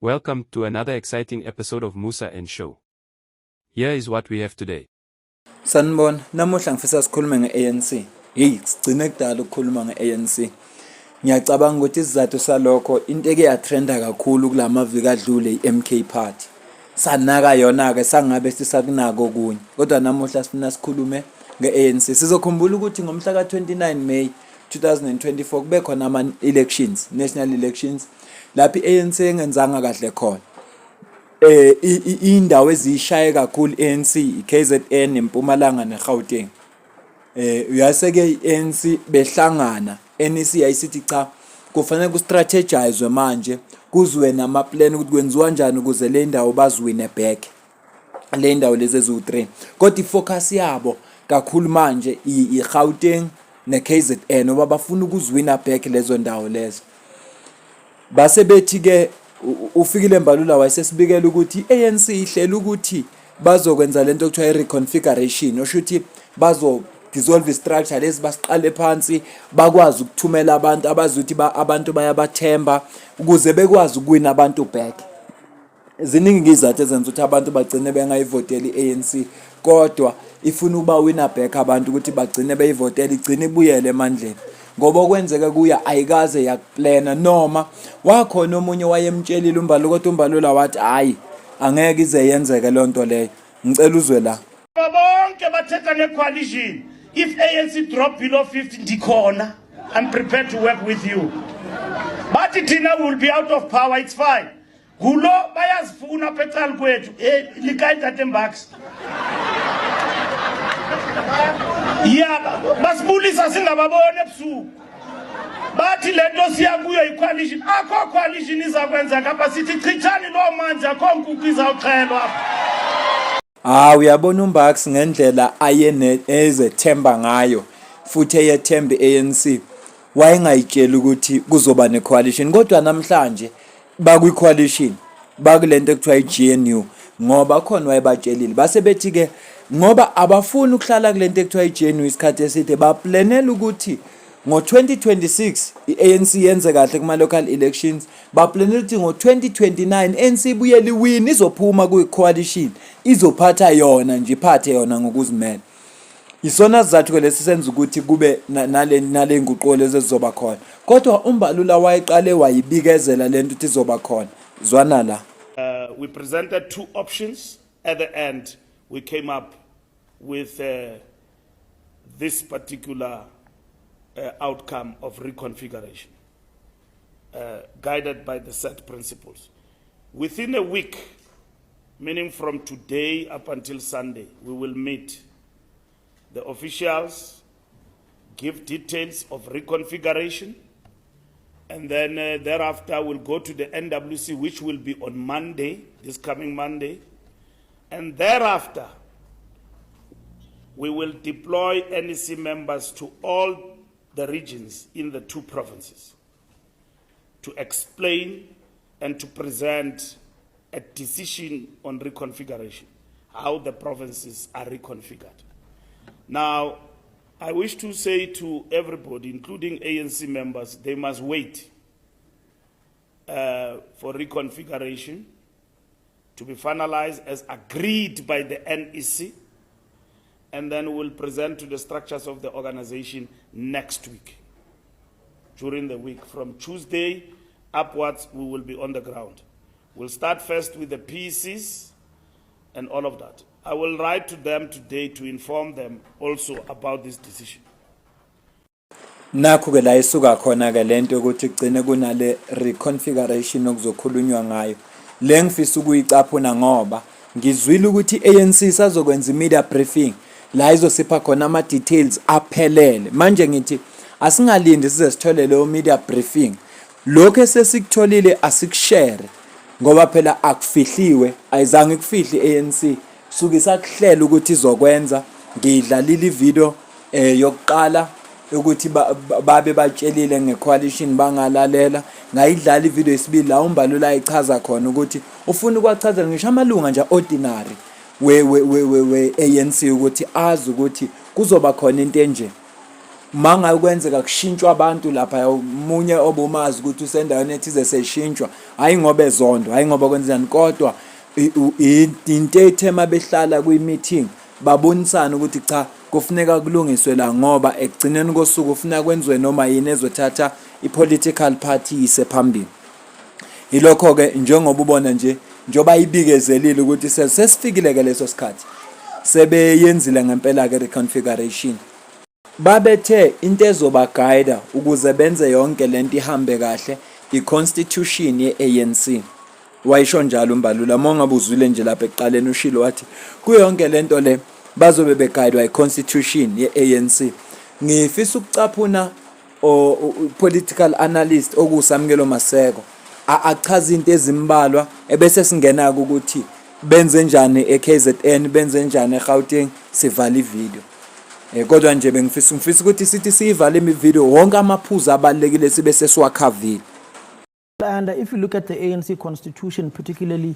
Welcome to another exciting episode of Musa and Show. Here is what we have today. Sanibona, namuhla ngifisa sikhulume nge-ANC. Sigcine kudala ukukhuluma nge-ANC. Ngiyacabanga ukuthi isizathu salokho into eke yatrenda kakhulu kulamaviki adlule i-MK Party. Sanaka yona ke sangabe sisakunako okunye. Kodwa namuhla sifuna sikhulume nge-ANC. Sizokhumbula ukuthi ngomhla ka-29 May 2024 kube khona ama-elections, national elections, lapho i-ANC engenzanga kahle khona. Indawo ezishaye kakhulu ANC iKZN eMpumalanga neGauteng. Uyaseke iANC behlangana NEC yayisithi cha kufanele ku-strategize manje kuzwe nama plan ukuthi kwenziwa kanjani ukuze le ndawo baziwine back le ndawo lezi ezu3 kodwa ifocus yabo kakhulu manje iGauteng neKZN ngoba bafuna ukuziwina back lezo ndawo lezo. Base bethi ke ufikile Mbalula wayesesibikela ukuthi ANC ihlela ukuthi bazokwenza lento okuthiwa i-reconfiguration osho ukuthi bazo dissolve structure lezi basiqale phansi bakwazi ukuthumela abantu abazi ukuthi abantu bayabathemba ukuze bekwazi ukuwina abantu back. Ziningi izathu ezenza ukuthi abantu bagcine bengayivoteli iANC kodwa ifuna ukuba wina back abantu ukuthi bagcine beyivotela igcine ibuyele emandleni. Ngoba kwenzeka kuya ayikaze yakuplana noma wakhona omunye wayemtshelile uMbalula kodwa uMbalula wathi hayi angeke ize yenzeke lonto leyo. Ngicela uzwe la. Bonke bathetha ngecoalition. If ANC drop below 50 ndikhona, I'm prepared to work with you. But thina will be out of power, it's fine. Gulo bayazifuna petal kwethu likaita tembaks. Yeah, basibulisa singababone ebusuku. Bathi lento siyakuyo icoalition. Akho coalition izakwenza ngapha sithi chithani lo manje akho nkukhu izawuxhelwa. Uyabona uMbax ngendlela ezethemba ngayo futhi eyethemba iANC wayengayitshela ukuthi kuzoba necoalition kodwa namhlanje bakwi-coalition bakulento ekuthiwa iGNU ngoba khona wayebatshelile base bethi ke ngoba abafuni ukuhlala kulento ekuthiwa iGNU isikhathi eside baplanela ukuthi ngo-2026 iANC yenze kahle kuma-local elections baplanela ukuthi ngo-2029 ANC ibuyele iwin izophuma kwi-coalition izophatha yona nje iphathe yona ngokuzimela. Isona sizathu ke lesi senza ukuthi kube nale nguquko lezi ezizoba khona kodwa uMbalula wayeqale wayibikezela lento ukuthi izoba khona. Zwana la. We presented two options. At the end we came up with this particular outcome of reconfiguration, guided by the set principles. Within a week, meaning from today up until Sunday, we will meet the officials, give details of reconfiguration, and then thereafter we'll go to the NWC, which will be on Monday, this coming Monday, and thereafter we will deploy NEC members to all the regions in the two provinces to explain and to present a decision on reconfiguration, how the provinces are reconfigured. Now, I wish to say to everybody, including ANC members, they must wait for reconfiguration to be finalized as agreed by the NEC, and then we'll present to the structures of the organization next week. During the week, from Tuesday upwards, we will be on the ground. We'll start first with the PECs and all of that. I will write to them today to inform them also about this decision. Nakho ke la isuka khona ke lento ukuthi kugcine kunale reconfiguration okuzokhulunywa ngayo. Le ngifisa ukuyicaphuna ngoba ngizwile ukuthi iANC sizokwenza media briefing la izosipha khona ama details aphelele. Manje ngithi asingalindi size sithole leyo media briefing. Lokho esesikutholile asikushare ngoba phela akufihliwe ayizange kufihle iANC suke sakuhlela ukuthi izokwenza. Ngidlalile ivideo yokuqala ukuthi babe batshelile ngecoalition bangalalela ngayidlala ivideo yesibili la uMbalula ayichaza khona ukuthi ufuna ukwachaza ngisho amalunga nje ordinary we ANC ukuthi azi ukuthi kuzoba khona into enje. manga ukwenzeka kushintshwa abantu lapha umunye obumazi ukuthi usendaweni ethize seshintshwa hayi ngoba ezondo hayi ngoba kwenzani kodwa into ethema behlala kwi-meeting babonisana ukuthi cha kufuneka kulungiswe la ngoba ekugcineni kosuku ufuna kwenziwe noma yini ezothatha i-political party ise phambili. Ilokho ke njengoba ubona nje njoba ibikezelile ukuthi sesifikile ke leso sikhathi sebeyenzile ngempela ke reconfiguration babethe into ezoba guide ukuze benze yonke lento ihambe kahle i-constitution ye-ANC. Wayisho njalo uMbalula mongabe uzwile nje lapha ekuqaleni ushilo wathi kuyonke lento le bazobe beguidwa i-constitution ye-ANC. Ngifisa ukucaphuna political analyst okusamukelo Maseko achaza into ezimbalwa ebese singena ukuthi benze njani eKZN benze njani eGauteng sivala ivideo. Kodwa nje ngifisa ukuthi sithi siyivala imivideo wonke amaphuzu abalekile sibe sesiwakhavile. And if you look at the ANC constitution, particularly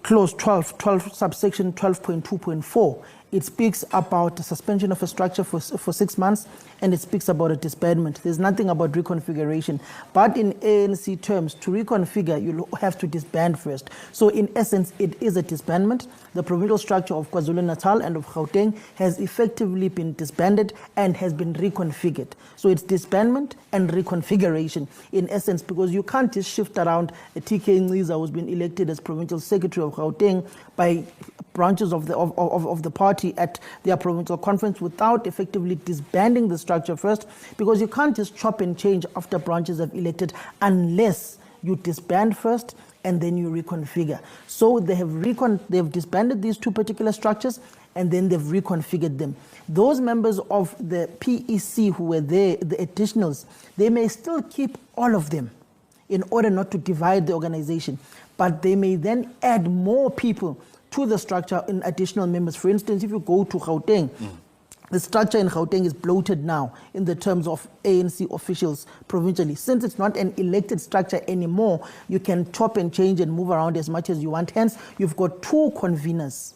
clause 12 subsection 12.2.4, it speaks about the suspension of a structure for 6 months, and it speaks about a disbandment. There's nothing about reconfiguration. But in ANC terms, to reconfigure, you have to disband first. So in essence, it is a disbandment. The provincial structure of KwaZulu-Natal and of Gauteng has effectively been disbanded and has been reconfigured. So it's disbandment and reconfiguration in essence, because you can't just shift around a TK Ngiza who's been elected as provincial secretary of Gauteng by branches of the party at their provincial conference without effectively disbanding the structure first, because you can't just chop and change after branches have elected unless you disband first and then you reconfigure. So they have disbanded these two particular structures and then they've reconfigured them. Those members of the PEC who were there, the additionals, they may still keep all of them in order not to divide the organization, but they may then add more people to the structure in additional members. For instance, if you go to Gauteng, the structure in Gauteng is bloated now in the terms of ANC officials provincially. Since it's not an elected structure anymore, you can chop and change and move around as much as you want. Hence, you've got two conveners,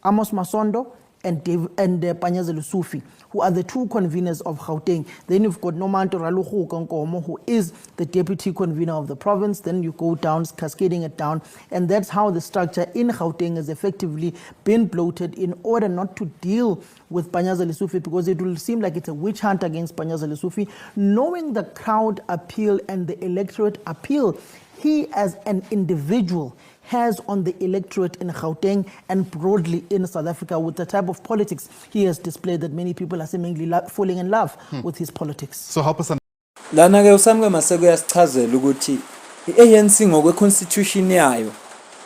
Amos Masondo and Panyaza Lusufi, who are the two conveners of Gauteng. Then you've got Nomanto Raluhu Konkomo, who is the deputy convener of the province. Then you go down, cascading it down. And that's how the structure in Gauteng has effectively been bloated in order not to deal with Panyaza Lesufi, because it will seem like it's a witch hunt against Panyaza Lesufi. Knowing the crowd appeal and the electorate appeal, he as an individual has on the electorate in Gauteng and broadly in South Africa with the type of politics he has displayed, that many people are seemingly falling in love with his politics. So help us. Lana ke uSamke Maseko yasichazela ukuthi iANC ngokwe constitution yayo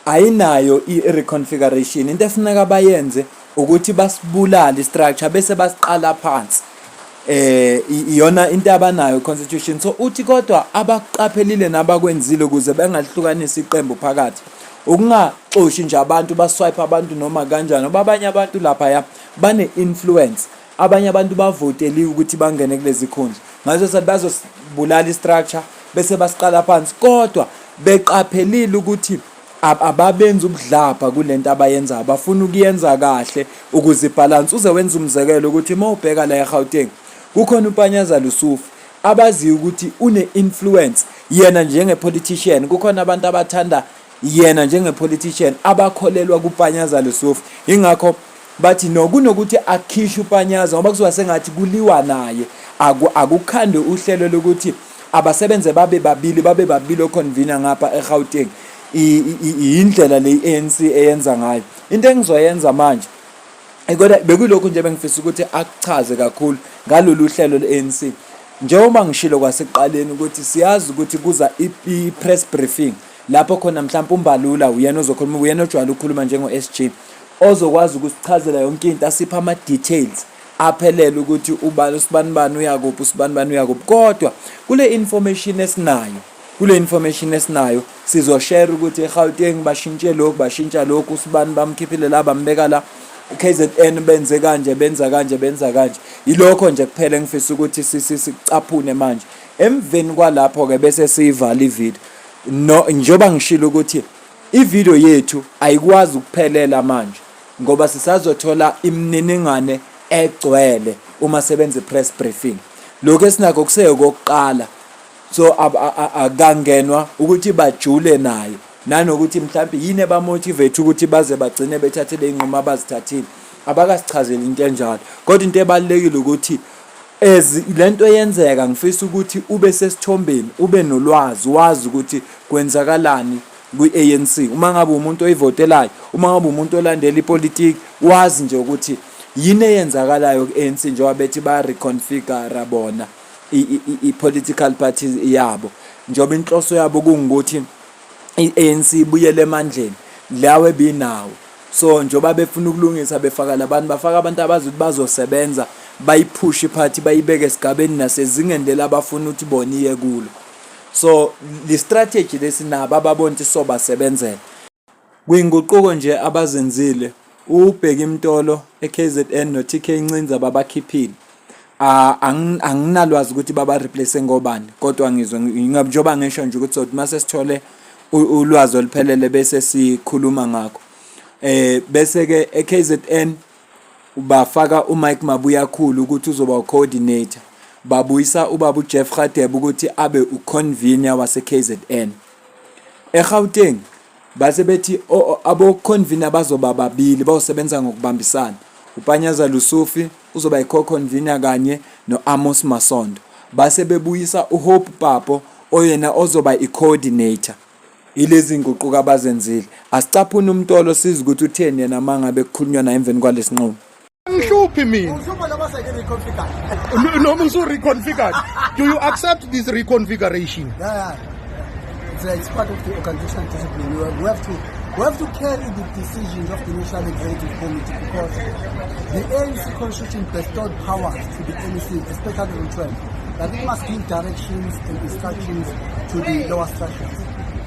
ayinayo i-reconfiguration. Into efuneka bayenze ukuthi basibulala istructure bese basiqala phansi. Iyona into abanayo constitution. So uthi kodwa abaqaphelile nabakwenzile ukuze bengahlukanisa iqembu phakathi, ukungaxoshi nje abantu baswipe abantu noma kanjani, ngoba abanye abantu lapha ya bane influence, abanye abantu bavoteli ukuthi bangene kulezi khundla, ngaso sathi bazosibulala istructure bese basiqala phansi, kodwa beqaphelile ukuthi ababenza ubudlapha kulento abayenza, bafuna ukuyenza kahle ukuze balance. Uze wenza umzekelo ukuthi mawubheka la eGauteng kukhona uPanyaza Lusufi abazi ukuthi une influence yena njenge politician, kukhona abantu abathanda yena njenge politician abakholelwa kuPanyaza Lusufi, ingakho bathi nokunokuthi akhishe uPanyaza ngoba kuzoba sengathi kuliwa naye, akukhande uhlelo lokuthi abasebenze babe babili oconvener ngapha eGauteng. Indlela le ANC eyenza ngayo into engizoyenza manje kodwa bekulokho nje bengifisa ukuthi akuchaze kakhulu ngalolu hlelo le-ANC. Njengoba ngishilo kwasekuqaleni ukuthi siyazi ukuthi kuza i-press briefing lapho khona mhlawumbe uMbalula uyena ozokhuluma, uyena ojwayele ukukhuluma njengo-SG ozokwazi ukusichazela yonke into, asipha ama-details aphelele ukuthi usibanibani uyakuphi, usibanibani uyakuphi. Kodwa kule information esinayo sizoshare ukuthi eGauteng bashintshe lokhu bashintsha lokhu, usibani bamkhiphile la bambeka la, KZN benze kanje benza kanje. Yilokho nje kuphela engifisa ukuthi sicaphune manje. Emveni kwalapho ke bese siyivala ivideo. Njoba ngishilo ukuthi ivideo yethu ayikwazi ukuphelela manje ngoba sisazothola imininingane egcwele uma sebenza press briefing. Lokho esinakho kuseyokokuqala, so akangenwa ukuthi bajule nayo, nanokuthi mhlawumbe yini ebamotivate ukuthi baze bagcine bethathele inqomo abazithathile. Abakasichazeli into enjalo, kodwa into ebalekile ukuthi lento yenzeka, ngifisa ukuthi ube sesithombeni, ube nolwazi, wazi ukuthi kwenzakalani kwi-ANC. Uma ngabe umuntu oyivotelayo, uma ngabe umuntu olandela ipolitiki, wazi nje ukuthi yini eyenzakalayo ku-ANC njengoba bethi ba-reconfigure bona i-political party yabo, njengoba inhloso yabo kungukuthi i-ANC ibuyele emandleni lawe binawo. So njengoba befuna ukulungisa befaka labantu, bafaka abantu abazi ukuthi bazosebenza, bayipush iphathi, bayibeke esigabeni nasezingeni lela abafuna ukuthi boniye kulo. So the strategy lesinabo ababona ukuthi sobasebenzela kuyinguquko nje abazenzile. Ubheka imtolo eKZN noTK Ncinza babakhiphile. Anginalwazi ukuthi baba replace ngobani, kodwa ngizwe njengoba ngisho nje ukuthi sothi mase sithole ulwazi oluphelele bese sikhuluma ngakho. Bese ke eKZN bafaka uMike Mabuyakhulu ukuthi uzoba ucoordinator, babuyisa ubaba uJeff Radebe ukuthi abe uconvener waseKZN. eGauteng base bethi abo convener bazoba babili, bayosebenza ngokubambisana. uPanyaza Lusufi uzoba i-co-convener kanye noAmos Masondo. Base bebuyisa uHope Papo oyena ozoba i-coordinator. Ilezi nguquka abazenzile. Asicaphuna umtolo siza ukuthi utheni yena mangabe kukhulunywa naye emveni kwalesinqumo. Ngihluphi mina. Noma usu-reconfigured. Do you accept this reconfiguration? Yeah. It's part of the organizational discipline. We have to carry the decisions of the National Executive Committee because the ANC Constitution bestowed powers to the NEC, especially on 12, that it must give directions and instructions to the lower structures.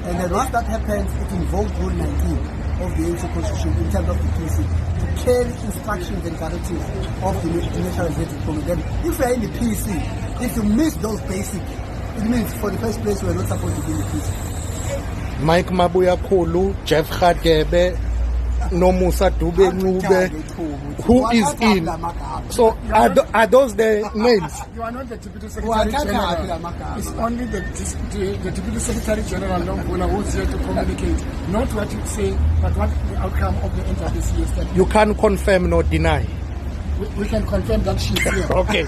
And then once that happens, it invokes Rule 19 of the ANC Constitution in terms of the PC to carry instructions and directives of the National Executive Committee. Then if you're in the PC, if you miss those basic, it means for the first place we're not supposed to be in the PC. Mike Mabuyakhulu, Jeff Radebe, Nomusa Dube Ngube, who is in? So are those the names? You are not the Deputy Secretary General. It's only the Deputy Secretary General Longbola who's here to communicate. Not what you say, but what the outcome of the NWC is. You can't confirm nor deny. We can confirm that she's here. Okay,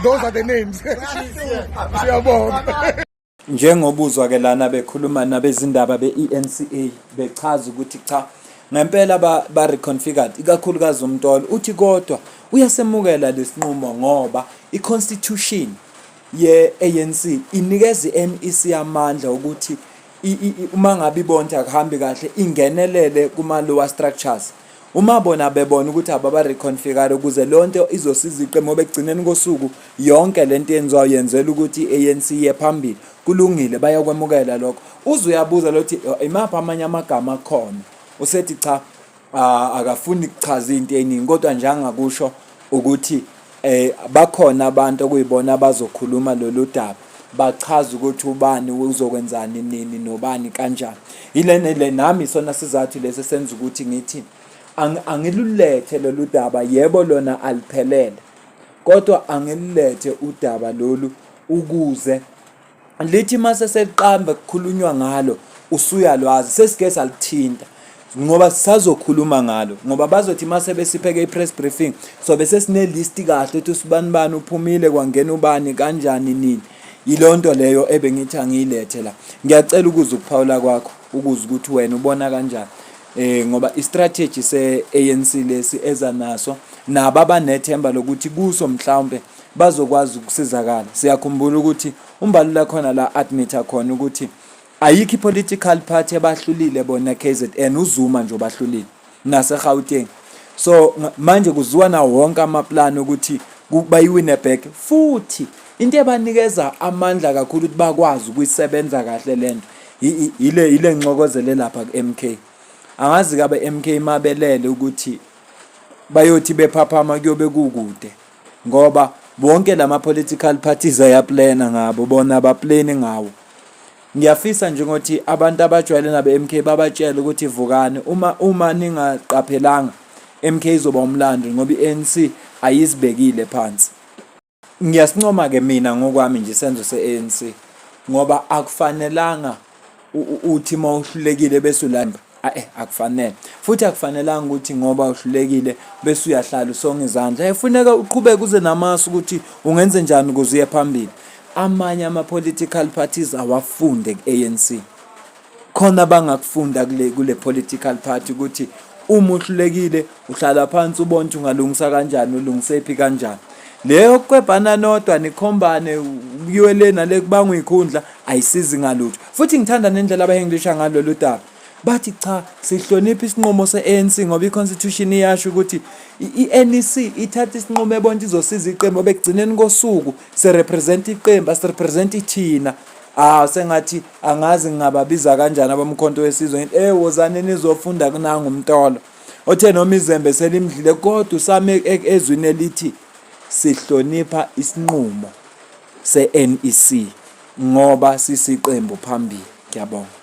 those are the names. Siyabonga. Njengobuzwa ke lana bekhuluma nabezindaba beENCA bechaza ukuthi cha ngempela ba reconfigured ikakhulukazi umtolo uthi kodwa uyasemukela lesinqumo ngoba iconstitution ye-ANC inikeza iMEC amandla ukuthi uma ngabe ibonta akuhambi kahle ingenelele kuma lower structures. Uma bona bebona ukuthi ababa reconfigure ukuze lonto izosiza iqembu bekugcineni kosuku yonke lento yenziwa yenzela ukuthi ANC ye phambili kulungile bayakwemukela lokho. Uzuyabuza lothi imapha amanye amagama akhona usethi cha akafuni ukuchaza into eningi kodwa njengakusho ukuthi bakhona abantu okuyibona abazokhuluma lolu daba bachaza ukuthi ubani uzokwenzani nini nobani kanjani. Ile nami sona sizathu lese senza ukuthi ngithi angilulethe lolu daba yebo lona aliphelele kodwa angilethe udaba lolu ukuze lithi mase seqamba kukhulunywa ngalo usuyalwazi sesike salithinta ngoba sisazokhuluma ngalo ngoba bazothi mase besipheke ipress briefing so bese sine list kahle ukuthi usibani bani uphumile kwangena ubani kanjani nini. Yilonto leyo ebengithi angilethe la. Ngiyacela ukuza ukuphawula kwakho ukuze ukuthi wena ubona kanjani ngoba istrategy se-ANC lesi eza naso nabo abanethemba lokuthi kuso mhlawumbe bazokwazi ukusizakala. Siyakhumbula ukuthi umbalula khona la admit khona ukuthi ayikho political party abahlulile bona KZN uZuma nje obahlulile naseGauteng. So manje kuziwa na wonke amaplan ukuthi bayiwine back futhi into ebanikeza amandla kakhulu ukuthi bakwazi ukuyisebenza kahle lento ile ngcokozele lapha kuMK. Angazi kabe MK mabelele ukuthi bayothi bephaphama kuyobe kukude ngoba bonke lama political parties ayaplana ngabo bona abaplane ngawo. Ngiyafisa nje ukuthi abantu abajwayele nabe MK babatshela ukuthi vukani uma ningaqaphelanga MK izoba umlando ngoba iNC ayizibekile phansi. Ngiyasincoma ke mina ngokwami nje isenzo se-ANC ngoba akufanelanga uthi mawuhlulekile bese ulamba akufanele futhi akufanelanga ukuthi ngoba uhlulekile bese uyahlala usonga izandla efuneka uqhubeke uze namasu ukuthi ungenze njani ukuze uye phambili. Amanye ama-political parties awafunde ku-ANC khona bangakufunda kule political party ukuthi uma uhlulekile uhlala phansi ubone ukuthi ungalungisa kanjani ulungisephi kanjani. Leyo kwebhana nodwa nikhombane kuyiwe lena le kubangwa ikhundla ayisizi ngalutho. Futhi ngithanda nendlela abahenglisha ngalolu daba bathi cha sihlonipha isinqumo se-ANC ngoba i-constitution iyasho ukuthi i-NEC ithatha isinqumo ebona izosiza iqembu bekugcineni kosuku se-represent iqembu asirepresent thina. Sengathi angazi ngingababiza kanjani abamkhonto wesizwe wozane nizofunda kunanga umtolo othe noma izembe selimdlile kodwa usame ezwini elithi sihlonipha isinqumo se-NEC ngoba sisiqembu phambili. Ngiyabonga.